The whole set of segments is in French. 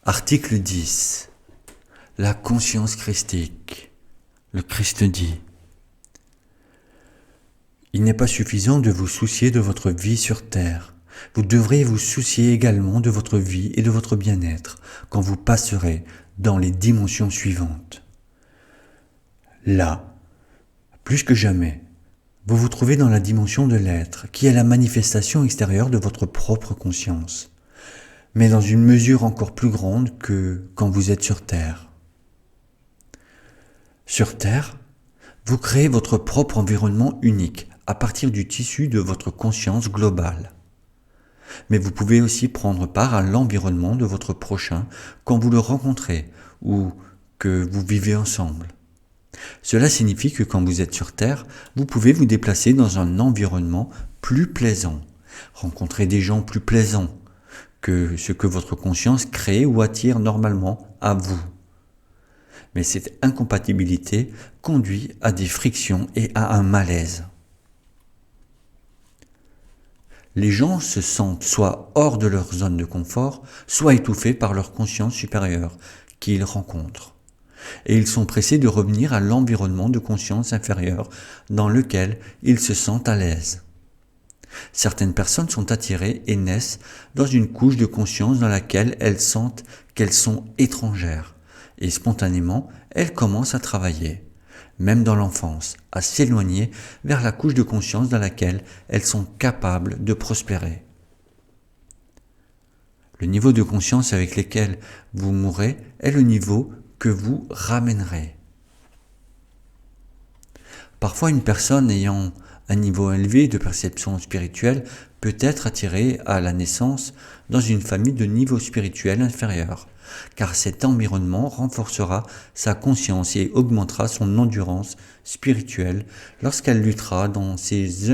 Article 10. La conscience christique. Le Christ dit: il n'est pas suffisant de vous soucier de votre vie sur terre. Vous devrez vous soucier également de votre vie et de votre bien-être quand vous passerez dans les dimensions suivantes. Là, plus que jamais, vous vous trouvez dans la dimension de l'être, qui est la manifestation extérieure de votre propre conscience, mais dans une mesure encore plus grande que quand vous êtes sur Terre. Sur Terre, vous créez votre propre environnement unique à partir du tissu de votre conscience globale. Mais vous pouvez aussi prendre part à l'environnement de votre prochain quand vous le rencontrez ou que vous vivez ensemble. Cela signifie que quand vous êtes sur Terre, vous pouvez vous déplacer dans un environnement plus plaisant, rencontrer des gens plus plaisants que ce que votre conscience crée ou attire normalement à vous. Mais cette incompatibilité conduit à des frictions et à un malaise. Les gens se sentent soit hors de leur zone de confort, soit étouffés par leur conscience supérieure qu'ils rencontrent. Et ils sont pressés de revenir à l'environnement de conscience inférieure dans lequel ils se sentent à l'aise. Certaines personnes sont attirées et naissent dans une couche de conscience dans laquelle elles sentent qu'elles sont étrangères, et spontanément, elles commencent à travailler, même dans l'enfance, à s'éloigner vers la couche de conscience dans laquelle elles sont capables de prospérer. Le niveau de conscience avec lequel vous mourrez est le niveau que vous ramènerez. Parfois, une personne ayant un niveau élevé de perception spirituelle peut être attirée à la naissance dans une famille de niveau spirituel inférieur, car cet environnement renforcera sa conscience et augmentera son endurance spirituelle lorsqu'elle luttera dans ces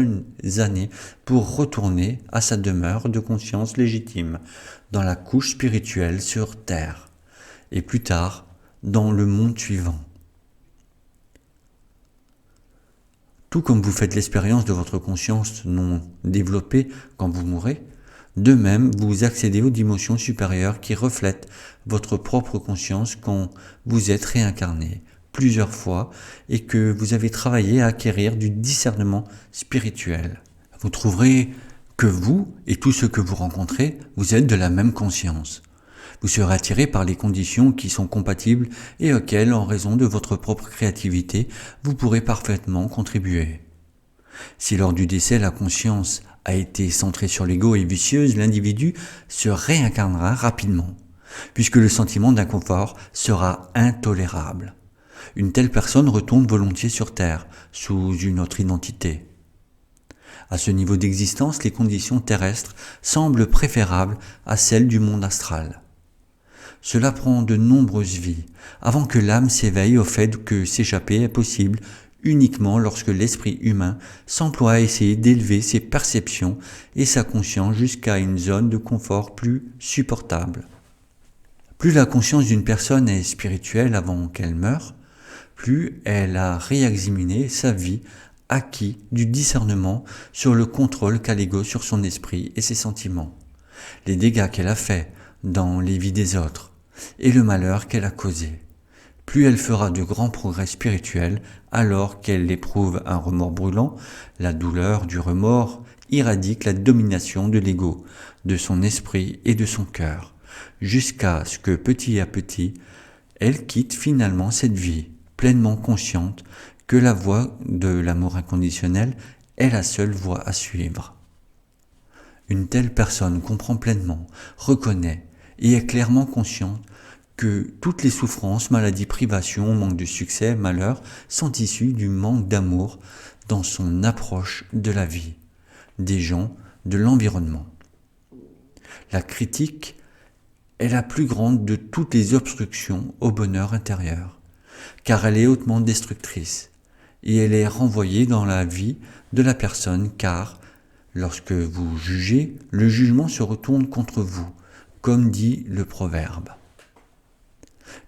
années pour retourner à sa demeure de conscience légitime dans la couche spirituelle sur Terre, et plus tard dans le monde suivant. Tout comme vous faites l'expérience de votre conscience non développée quand vous mourrez, de même vous accédez aux dimensions supérieures qui reflètent votre propre conscience quand vous êtes réincarné plusieurs fois et que vous avez travaillé à acquérir du discernement spirituel. Vous trouverez que vous et tous ceux que vous rencontrez, vous êtes de la même conscience. Vous serez attiré par les conditions qui sont compatibles et auxquelles, en raison de votre propre créativité, vous pourrez parfaitement contribuer. Si lors du décès, la conscience a été centrée sur l'ego et vicieuse, l'individu se réincarnera rapidement, puisque le sentiment d'inconfort sera intolérable. Une telle personne retourne volontiers sur Terre, sous une autre identité. À ce niveau d'existence, les conditions terrestres semblent préférables à celles du monde astral. Cela prend de nombreuses vies, avant que l'âme s'éveille au fait que s'échapper est possible uniquement lorsque l'esprit humain s'emploie à essayer d'élever ses perceptions et sa conscience jusqu'à une zone de confort plus supportable. Plus la conscience d'une personne est spirituelle avant qu'elle meure, plus elle a réexaminé sa vie, acquis du discernement sur le contrôle qu'a l'ego sur son esprit et ses sentiments, les dégâts qu'elle a faits dans les vies des autres, et le malheur qu'elle a causé. Plus elle fera de grands progrès spirituels alors qu'elle éprouve un remords brûlant, la douleur du remords irradique la domination de l'ego, de son esprit et de son cœur, jusqu'à ce que petit à petit, elle quitte finalement cette vie, pleinement consciente que la voie de l'amour inconditionnel est la seule voie à suivre. Une telle personne comprend pleinement, reconnaît et est clairement consciente que toutes les souffrances, maladies, privations, manque de succès, malheur sont issues du manque d'amour dans son approche de la vie, des gens, de l'environnement. La critique est la plus grande de toutes les obstructions au bonheur intérieur, car elle est hautement destructrice et elle est renvoyée dans la vie de la personne car, lorsque vous jugez, le jugement se retourne contre vous, comme dit le proverbe.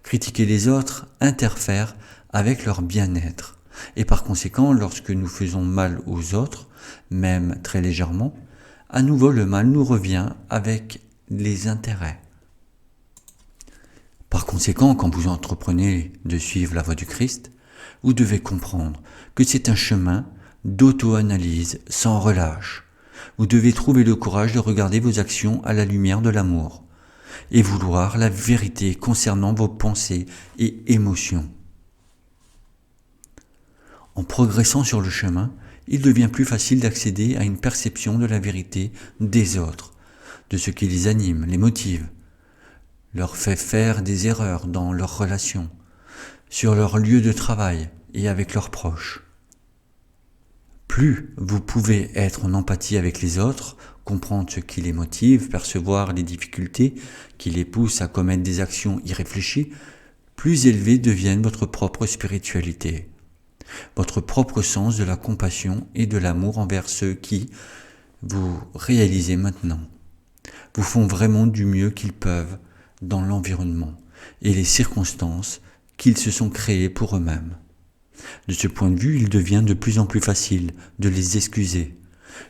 Critiquer les autres interfère avec leur bien-être, et par conséquent, lorsque nous faisons mal aux autres, même très légèrement, à nouveau le mal nous revient avec les intérêts. conséquent, quand vous entreprenez de suivre la voie du Christ, vous devez comprendre que c'est un chemin d'auto-analyse sans relâche. Vous devez trouver le courage de regarder vos actions à la lumière de l'amour et vouloir la vérité concernant vos pensées et émotions. En progressant sur le chemin, il devient plus facile d'accéder à une perception de la vérité des autres, de ce qui les anime, les motive, leur fait faire des erreurs dans leurs relations, sur leur lieu de travail et avec leurs proches. Plus vous pouvez être en empathie avec les autres, comprendre ce qui les motive, percevoir les difficultés qui les poussent à commettre des actions irréfléchies, plus élevée devienne votre propre spiritualité, votre propre sens de la compassion et de l'amour envers ceux qui, vous réalisez maintenant, vous font vraiment du mieux qu'ils peuvent dans l'environnement et les circonstances qu'ils se sont créées pour eux-mêmes. De ce point de vue, il devient de plus en plus facile de les excuser,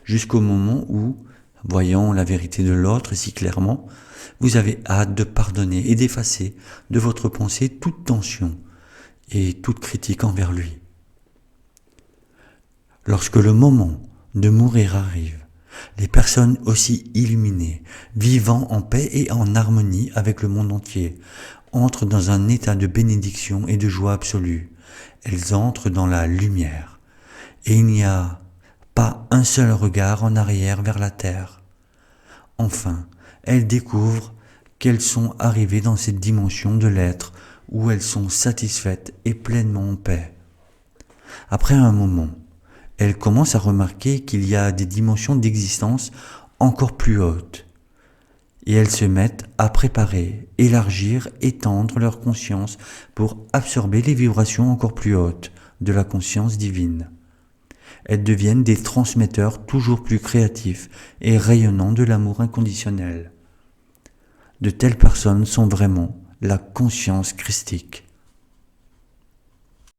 jusqu'au moment où, voyant la vérité de l'autre si clairement, vous avez hâte de pardonner et d'effacer de votre pensée toute tension et toute critique envers lui. Lorsque le moment de mourir arrive, les personnes aussi illuminées, vivant en paix et en harmonie avec le monde entier, entrent dans un état de bénédiction et de joie absolue. Elles entrent dans la lumière, et il n'y a pas un seul regard en arrière vers la terre. Enfin, elles découvrent qu'elles sont arrivées dans cette dimension de l'être où elles sont satisfaites et pleinement en paix. Après un moment, elles commencent à remarquer qu'il y a des dimensions d'existence encore plus hautes, et elles se mettent à préparer, élargir, étendre leur conscience pour absorber les vibrations encore plus hautes de la conscience divine. Elles deviennent des transmetteurs toujours plus créatifs et rayonnants de l'amour inconditionnel. De telles personnes sont vraiment la conscience christique.